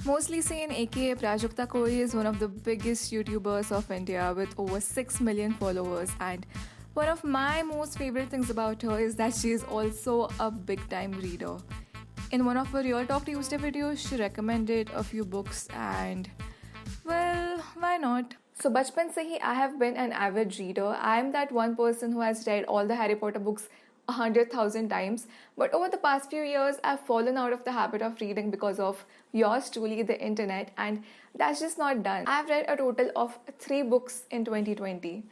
Mostly Sane, aka Prajakta Koi, is one of the biggest YouTubers of India with over 6 million followers. And one of my most favorite things about her is that she is also a big time reader. In one of her Real Talk Tuesday videos, she recommended a few books, and well, why not? So, bachpan se hi, I have been an avid reader. I am that one person who has read all the Harry Potter books 100,000 times. But over the past few years, I've fallen out of the habit of reading because of yours truly, the internet, and that's just not done. I've read a total of 3 books in 2020.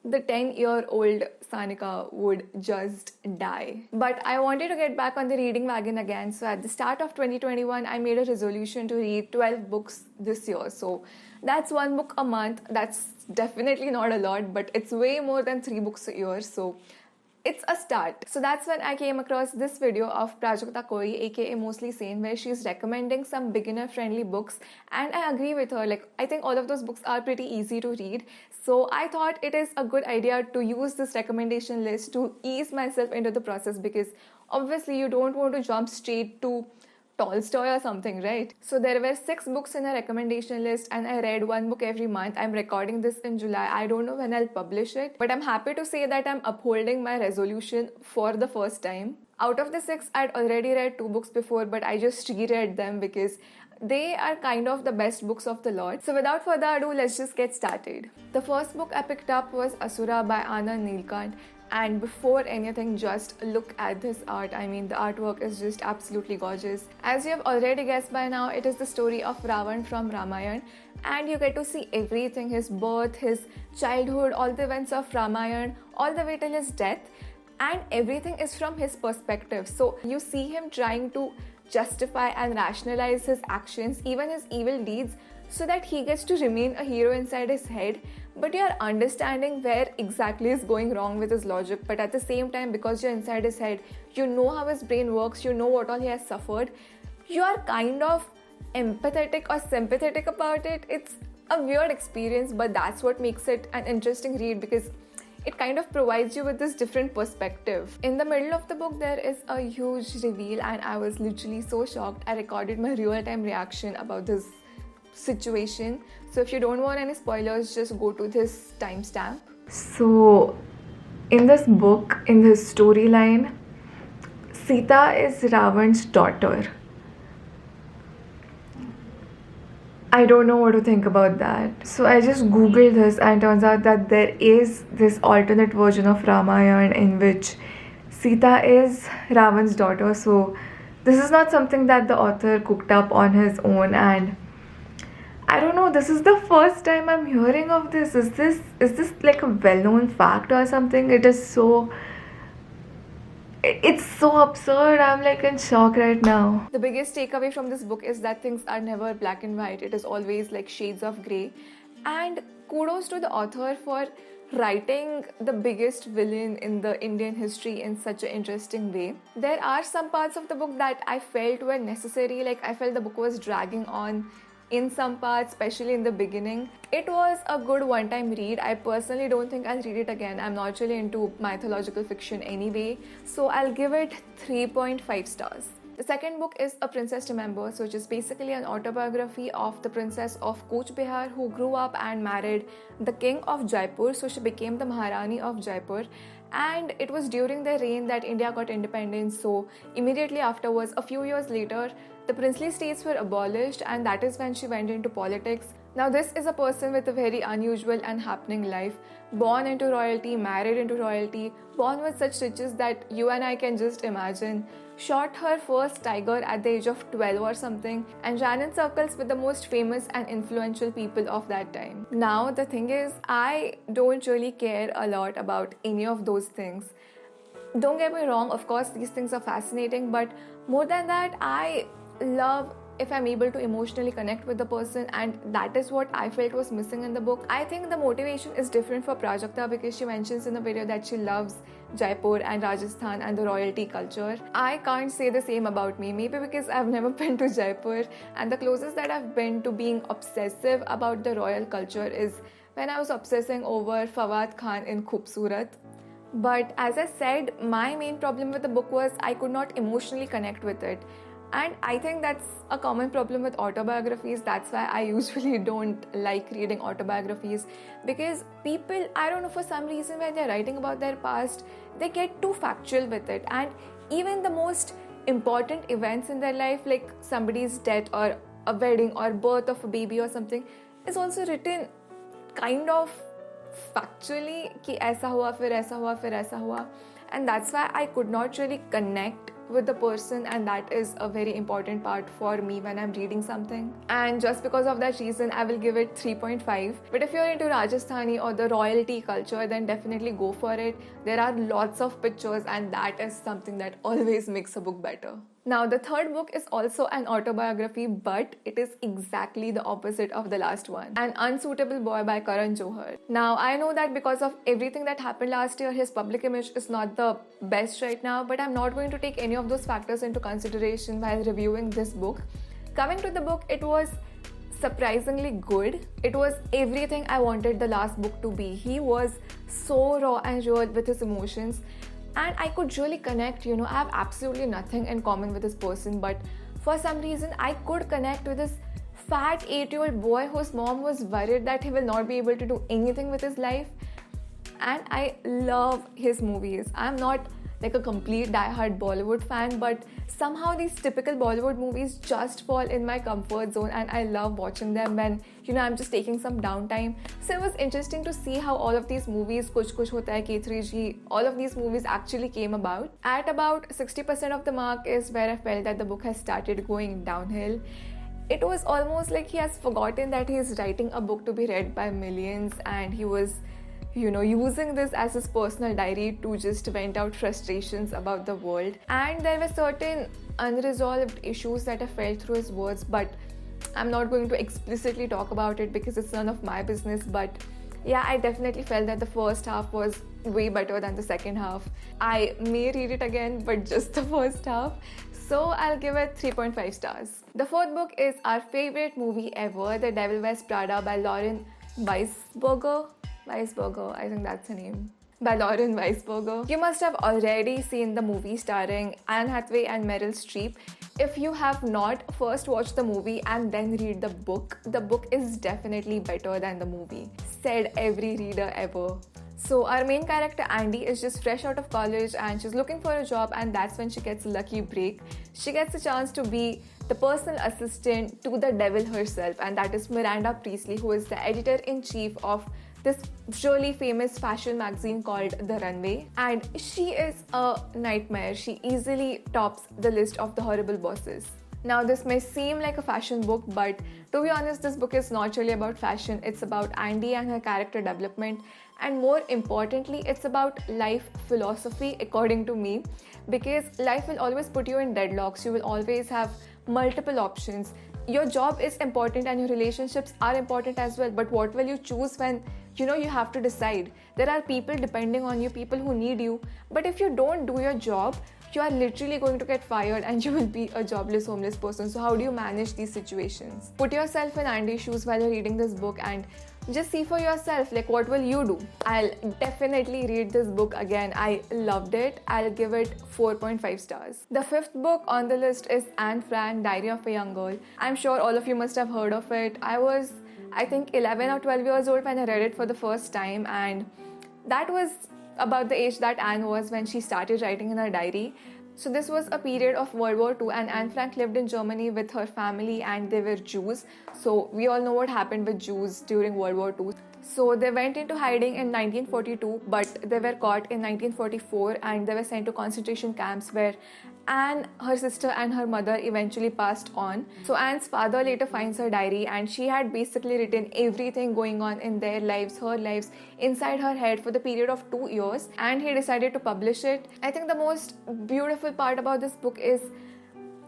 The 10-year-old Sanika would just die. But I wanted to get back on the reading wagon again. So at the start of 2021, I made a resolution to read 12 books this year. So that's 1 book a month. That's definitely not a lot, but it's way more than 3 books a year. So it's a start. So that's when I came across this video of Prajakta Koi, aka Mostly Sane, where she's recommending some beginner friendly books. And I agree with her. Like, I think all of those books are pretty easy to read. So I thought it is a good idea to use this recommendation list to ease myself into the process, because obviously you don't want to jump straight to Tolstoy or something, right? So there were 6 books in a recommendation list, and I read 1 book every month. I'm recording this in July. I don't know when I'll publish it, but I'm happy to say that I'm upholding my resolution for the first time. Out of the 6, I'd already read 2 books before, but I just reread them because they are kind of the best books of the lot. So without further ado, let's just get started. The first book I picked up was Asura by Anand Neelkant. And before anything, just look at this art. I mean, the artwork is just absolutely gorgeous. As you have already guessed by now, it is the story of Ravan from Ramayana, and you get to see everything: his birth, his childhood, all the events of Ramayana, all the way till his death, and everything is from his perspective. So you see him trying to justify and rationalize his actions, even his evil deeds, so that he gets to remain a hero inside his head. But you're understanding where exactly is going wrong with his logic. But at the same time, because you're inside his head, you know how his brain works, you know what all he has suffered, you are kind of empathetic or sympathetic about it. It's a weird experience, but that's what makes it an interesting read, because it kind of provides you with this different perspective. In the middle of the book, there is a huge reveal, and I was literally so shocked. I recorded my real-time reaction about this situation. So if you don't want any spoilers, just go to this timestamp. So in this book, in this storyline, Sita is Ravan's daughter. I don't know what to think about that. So I just googled this, and turns out that there is this alternate version of Ramayana in which Sita is Ravan's daughter. So this is not something that the author cooked up on his own, and I don't know, this is the first time I'm hearing of this. Is this like a well-known fact or something? It's so absurd. I'm like in shock right now. The biggest takeaway from this book is that things are never black and white. It is always like shades of grey. And kudos to the author for writing the biggest villain in the Indian history in such an interesting way. There are some parts of the book that I felt were necessary. Like, I felt the book was dragging on in some parts, especially in the beginning. It was a good one-time read. I personally don't think I'll read it again. I'm not really into mythological fiction anyway, so I'll give it 3.5 stars. The second book is A Princess Remembers, which is basically an autobiography of the princess of Cooch Behar, who grew up and married the king of Jaipur. So she became the Maharani of Jaipur, and it was during their reign that India got independence. So immediately afterwards, a few years later, the princely states were abolished, and that is when she went into politics. Now this is a person with a very unusual and happening life, born into royalty, married into royalty, born with such riches that you and I can just imagine, shot her first tiger at the age of 12 or something, and ran in circles with the most famous and influential people of that time. Now the thing is, I don't really care a lot about any of those things. Don't get me wrong, of course these things are fascinating, but more than that, I love if I'm able to emotionally connect with the person, and that is what I felt was missing in the book. I think the motivation is different for Prajakta, because she mentions in the video that she loves Jaipur and Rajasthan and the royalty culture. I can't say the same about me, maybe because I've never been to Jaipur, and the closest that I've been to being obsessive about the royal culture is when I was obsessing over Fawad Khan in Khoobsurat. But as I said, my main problem with the book was I could not emotionally connect with it. And I think that's a common problem with autobiographies. That's why I usually don't like reading autobiographies, because people, I don't know, for some reason when they're writing about their past, they get too factual with it. And even the most important events in their life, like somebody's death or a wedding or birth of a baby or something, is also written kind of factually कि ऐसा हुआ फिर ऐसा हुआ फिर ऐसा हुआ. And that's why I could not really connect with the person, and that is a very important part for me when I'm reading something. And just because of that reason, I will give it 3.5. But if you're into Rajasthani or the royalty culture, then definitely go for it. There are lots of pictures, and that is something that always makes a book better. Now, the third book is also an autobiography, but it is exactly the opposite of the last one. An Unsuitable Boy by Karan Johar. Now, I know that because of everything that happened last year, his public image is not the best right now, but I'm not going to take any of those factors into consideration while reviewing this book. Coming to the book, it was surprisingly good. It was everything I wanted the last book to be. He was so raw and real with his emotions, and I could really connect. I have absolutely nothing in common with this person, but for some reason I could connect with this fat 8-year-old boy whose mom was worried that he will not be able to do anything with his life. And I love his movies. I'm not like a complete die-hard Bollywood fan, but somehow these typical Bollywood movies just fall in my comfort zone, and I love watching them when I'm just taking some downtime. So it was interesting to see how all of these movies, Kuch Kuch Hota Hai, K3G, all of these movies actually came about. At about 60% of the mark is where I felt that the book has started going downhill. It was almost like he has forgotten that he is writing a book to be read by millions, and he was using this as his personal diary to just vent out frustrations about the world. And there were certain unresolved issues that I felt through his words, but I'm not going to explicitly talk about it because it's none of my business. But yeah, I definitely felt that the first half was way better than the second half. I may read it again, but just the first half. So I'll give it 3.5 stars. The fourth book is our favorite movie ever, The Devil Wears Prada by Lauren Weisberger, I think that's her name. By Lauren Weisberger. You must have already seen the movie starring Anne Hathaway and Meryl Streep. If you have not, first watch the movie and then read the book. The book is definitely better than the movie, said every reader ever. So our main character Andy is just fresh out of college and she's looking for a job, and that's when she gets a lucky break. She gets a chance to be the personal assistant to the devil herself, and that is Miranda Priestly, who is the editor-in-chief of this really famous fashion magazine called The Runway. And she is a nightmare. She easily tops the list of the horrible bosses. Now, this may seem like a fashion book, but to be honest, this book is not really about fashion. It's about Andy and her character development, and more importantly, it's about life philosophy, according to me, because life will always put you in deadlocks. You will always have multiple options. Your job is important and your relationships are important as well, but what will you choose when you have to decide? There are people depending on you, people who need you, but if you don't do your job, you are literally going to get fired and you will be a jobless, homeless person. So how do you manage these situations? Put yourself in Andy's shoes while you're reading this book and just see for yourself, like, what will you do? I'll definitely read this book again. I loved it. I'll give it 4.5 stars. The fifth book on the list is Anne Frank, Diary of a Young Girl. I'm sure all of you must have heard of it. I was, I think, 11 or 12 years old when I read it for the first time, and that was about the age that Anne was when she started writing in her diary. So this was a period of World War II, and Anne Frank lived in Germany with her family, and they were Jews. So we all know what happened with Jews during World War II. So they went into hiding in 1942, but they were caught in 1944 and they were sent to concentration camps where Anne, her sister and her mother eventually passed on. So Anne's father later finds her diary, and she had basically written everything going on in their lives, her lives, inside her head for the period of 2 years, and he decided to publish it. I think the most beautiful part about this book is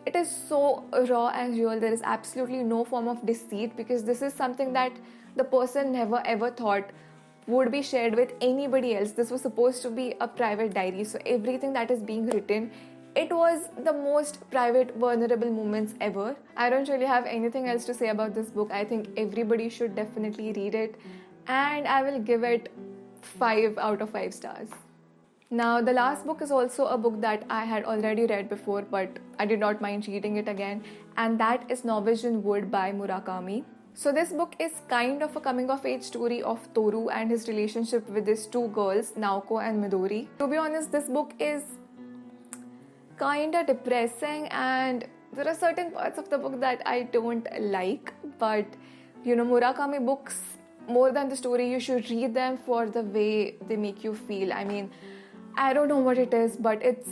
it is so raw and real. There is absolutely no form of deceit, because this is something that the person never ever thought would be shared with anybody else. This was supposed to be a private diary, so everything that is being written, it was the most private, vulnerable moments ever. I don't really have anything else to say about this book. I think everybody should definitely read it, and I will give it 5 out of 5 stars. Now, the last book is also a book that I had already read before, but I did not mind reading it again, and that is Norwegian Wood by Murakami. So, this book is kind of a coming of age story of Toru and his relationship with his two girls, Naoko and Midori. To be honest, this book is kind of depressing, and there are certain parts of the book that I don't like, but Murakami books, more than the story, you should read them for the way they make you feel. I mean, I don't know what it is, but it's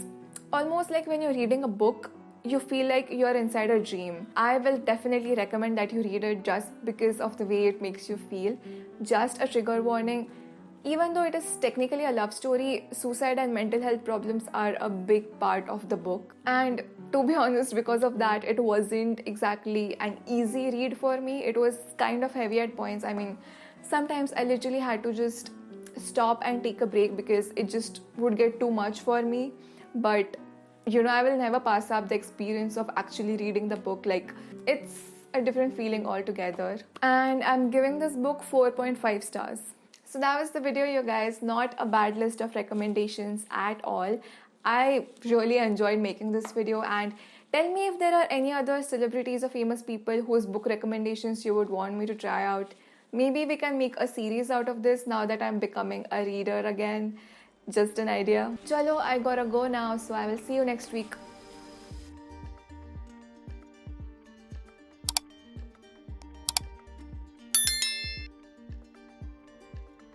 almost like when you're reading a book, you feel like you're inside a dream. I will definitely recommend that you read it just because of the way it makes you feel. Just a trigger warning. Even though it is technically a love story, suicide and mental health problems are a big part of the book. And to be honest, because of that, it wasn't exactly an easy read for me. It was kind of heavy at points. I mean, sometimes I literally had to just stop and take a break because it just would get too much for me. But I will never pass up the experience of actually reading the book. Like, it's a different feeling altogether. And I'm giving this book 4.5 stars. So that was the video, you guys. Not a bad list of recommendations at all. I really enjoyed making this video, and tell me if there are any other celebrities or famous people whose book recommendations you would want me to try out. Maybe we can make a series out of this now that I'm becoming a reader again. Just an idea. Chalo, I gotta go now, so I will see you next week.